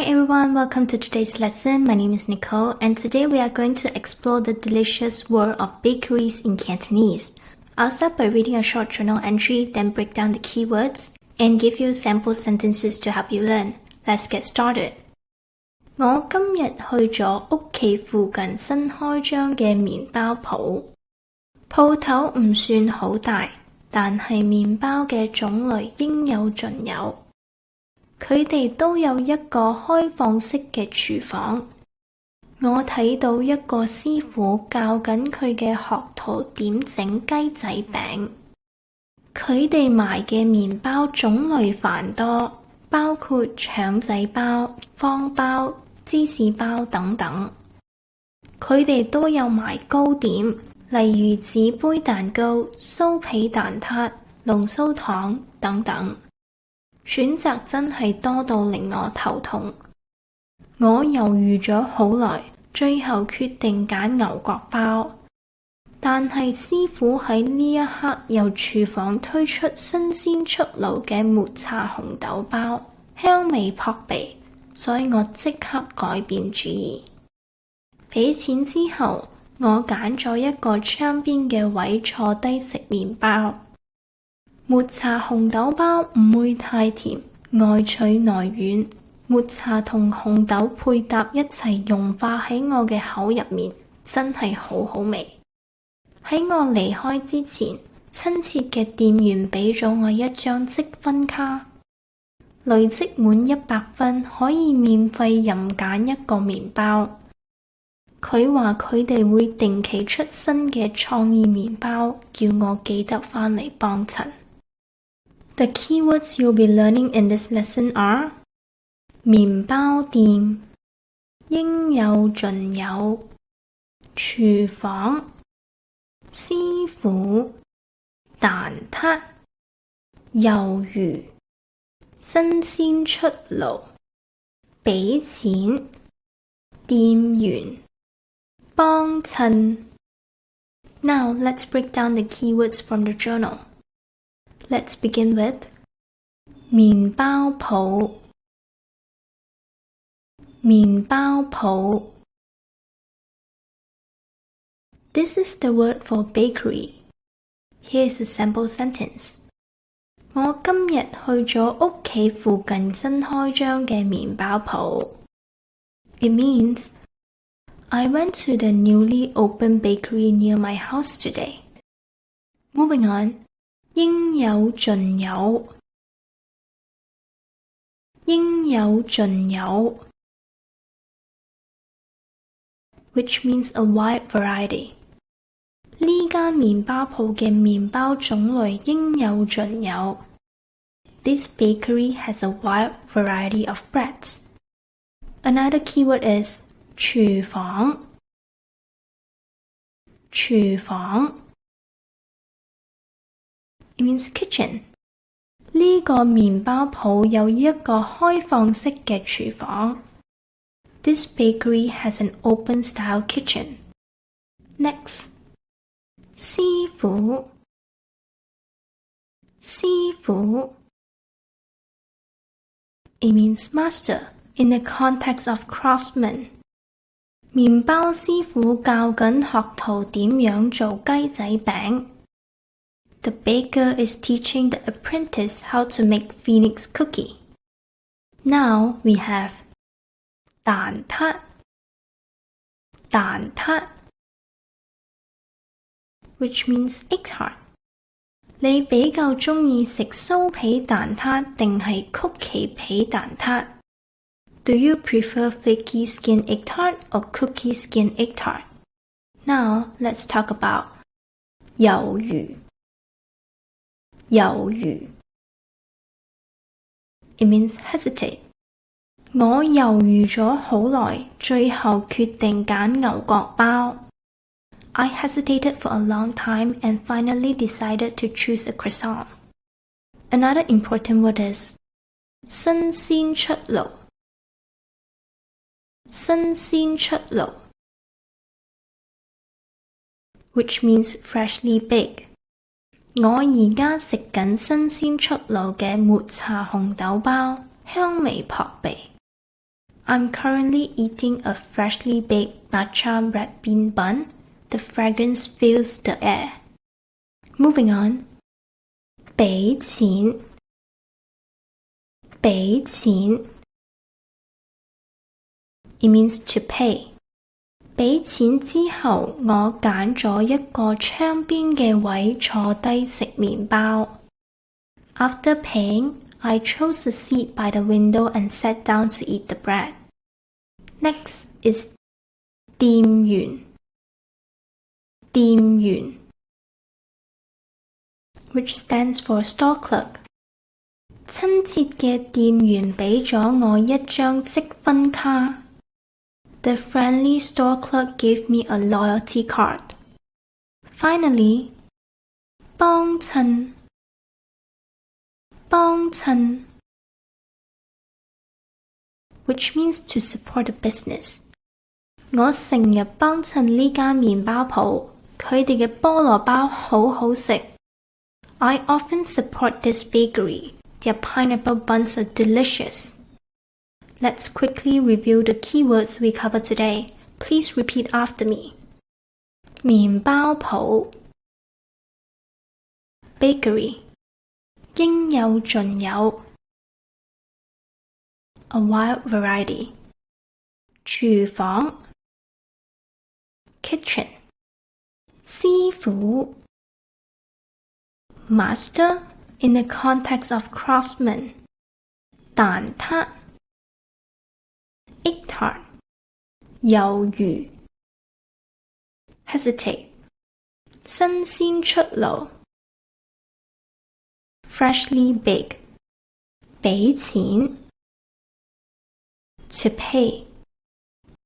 Hi everyone, welcome to today's lesson. My name is Nicole and today we are going to explore the delicious world of bakeries in Cantonese. I'll start by reading a short journal entry, then break down the keywords and give you sample sentences to help you learn. Let's get started. 我今日去咗屋企附近新開張嘅麵包鋪，鋪頭唔算好大，但係麵包嘅種類應有盡有。佢哋都有一個開放式嘅廚房，我睇到一個師傅教緊佢嘅學徒點整雞仔餅。佢哋賣嘅麵包種類繁多，包括腸仔包、方包、芝士包等等。佢哋都有賣糕點，例如紙杯蛋糕、酥皮蛋撻、龍鬚糖等等。選擇真係多到令我頭痛。我猶豫咗好耐，最後決定揀牛角包。但係師傅喺呢一刻由廚房推出新鮮出爐嘅抹茶紅豆包，香味撲鼻，所以我即刻改變主意。俾錢之後，我揀咗一個窗邊嘅位坐低食麵包。抹茶紅豆包唔會太甜，外脆內軟，抹茶同紅豆配搭一齊融化喺我嘅口入面，真係好好味。喺我離開之前，親切嘅店員俾咗我一張積分卡，累積滿100分可以免費任揀一個麵包。佢話佢哋會定期出新嘅創意麵包，叫我記得返嚟幫襯。The keywords you'll be learning in this lesson are 麵包店、應有盡有、廚房、師傅、蛋撻、魷魚、新鮮出爐、俾錢、店員、幫襯。Now let's break down the keywords from the journal.Let's begin with 麵包鋪。麵包鋪 This is the word for bakery. Here is a sample sentence. 我今日去咗屋企附近新開張嘅麵包鋪。It means I went to the newly opened bakery near my house today. Moving on.應有盡有，應有盡有 which means a wide variety. 呢間麵包鋪嘅麵包種類應有盡有。This bakery has a wide variety of breads. Another keyword is 廚房，廚房It means kitchen. 呢個麵包鋪有一個開放式嘅廚房。This bakery has an open-style kitchen. Next, 師傅，師傅 It means master in the context of craftsman. 麵包師傅教緊學徒點樣做雞仔餅。The baker is teaching the apprentice how to make phoenix cookie. Now we have 蛋撻，蛋撻 which means egg tart. 你比較鍾意食酥皮蛋撻定係曲奇皮蛋撻？ Do you prefer flaky skin egg tart or cookie skin egg tart? Now let's talk about 魷魚。猶豫 It means hesitate. 我猶豫咗好耐，最後決定揀牛角包。I hesitated for a long time and finally decided to choose a croissant. Another important word is 新鮮出爐，新鮮出爐 which means freshly baked.我而家食緊新鮮出爐嘅抹茶紅豆包，香味撲鼻。I'm currently eating a freshly baked matcha red bean bun. The fragrance fills the air. Moving on. 俾錢俾錢 It means to pay. 俾錢之後，我揀咗一個窗邊嘅位坐低食麵包。After paying, I chose a seat by the window and sat down to eat the bread. Next is 店員店員 which stands for store clerk. 親切嘅店員俾咗我一張積分卡。The friendly store clerk gave me a loyalty card. Finally, 幫襯幫襯 which means to support a business. 我成日幫襯呢間麵包鋪，佢哋嘅菠蘿包好好食。I often support this bakery. Their pineapple buns are delicious. Let's quickly review the keywords we covered today. Please repeat after me. 麵包鋪 Bakery 應有盡有 A wide variety 廚房 Kitchen 師傅 Master in the context of craftsman 蛋撻 egg tart 魷魚 Hesitate 新鮮出爐 Freshly baked 俾錢 To pay